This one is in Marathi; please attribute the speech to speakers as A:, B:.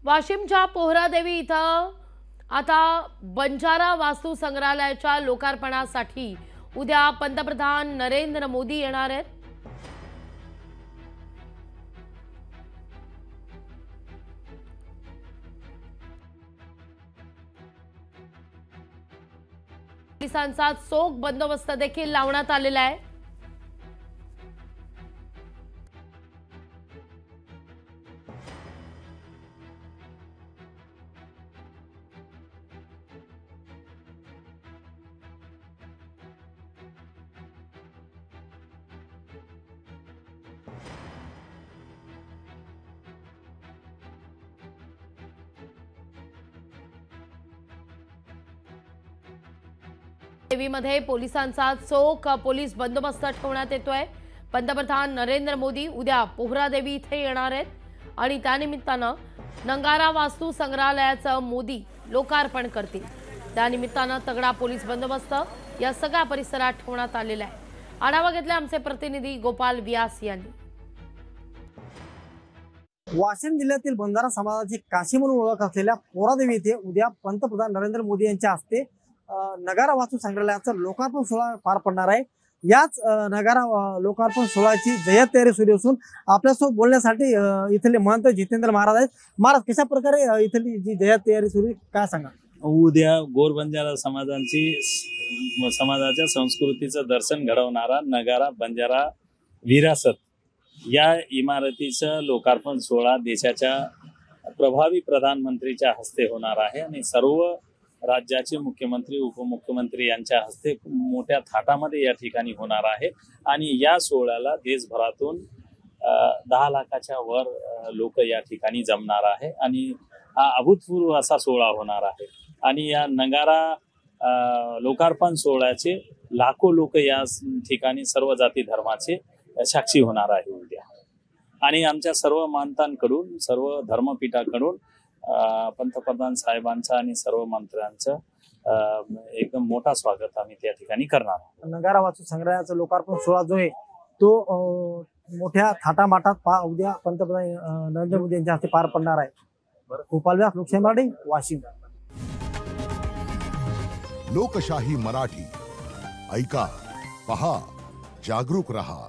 A: वाशिमच्या पोहरादेवी इथं आता बंजारा वास्तू संग्रहालयाच्या लोकार्पणासाठी उद्या पंतप्रधान नरेंद्र मोदी येणार आहेत। पोलिसांचा चोख बंदोबस्त देखील लावण्यात आलेला आहे। देवीमध्ये पोलिसांचा चोख पोलीस बंदोबस्त ठेवण्यात येतोय। पंतप्रधान नरेंद्र मोदी उद्या पोहरादेवी इथे येणार आहेत आणि त्यानिमित्तानं नंगारा वास्तू संग्रहालयाचं मोदी लोकार्पण करतील। त्यानिमित्तानं तगडा पोलीस बंदोबस्त या सगळ्या परिसरात ठेवण्यात आलेला आहे। आढावा घेतला आमचे प्रतिनिधी गोपाल व्यास यांनी।
B: वाशिम जिल्ह्यातील बंजारा समाजाची काशी म्हणून ओळख असलेल्या पोहरादेवी येथे उद्या पंतप्रधान नरेंद्र मोदी यांच्या हस्ते नगारा वास्तू संग्रहालयाचं लोकार्पण सोहळा पार पडणार आहे। याच नगारा लोकार्पण सोहळ्याची जय्यत तयारी सुरू असून आपल्यासोबत बोलण्यासाठी इथले महंत जितेंद्र महाराज आहेत। महाराज, कशा प्रकारे इथली जी जय्यत तयारी सुरू आहे काय सांगा?
C: उद्या गोर बंजारा समाजाच्या संस्कृतीचं दर्शन घडवणारा नगारा बंजारा विरासत या इमारतीचं लोकार्पण सोहळा देशाच्या प्रभावी प्रधानमंत्रीच्या हस्ते होणार आहे आणि सर्व राज्याचे मुख्यमंत्री उपमुख्यमंत्री यांच्या हस्ते मोठ्या थाटामध्ये या ठिकाणी होणार आहे। आणि या सोहळ्याला देशभरातून 10 लाखाच्या वर लोक या ठिकाणी जमणार आहे आणि हा अभूतपूर्व असा सोहळा होणार आहे। आणि या नगारा लोकार्पण सोहळ्याचे लाखो लोक या ठिकाणी सर्व जाती धर्माचे साक्षी होणार आहे उद्या। आणि आमच्या सर्व मानतांकडून सर्व धर्मपीठाकडून पंतप्रधान साहेबांचं आणि सर्व मंत्र्यांचं एकदम मोठा स्वागत आम्ही त्या ठिकाणी करणार आहोत।
B: नगारा वास्तू संग्रहालयाचं लोकार्पण सोहळा जो आहे तो मोठ्या थाटामाटात उद्या पंतप्रधान नरेंद्र मोदी यांच्या हस्ते पार पडणार आहे। गोपाल व्यास, लोकशाही मराठी, वाशिम।
D: लोकशाही मराठी ऐका, पहा, जागरूक रहा।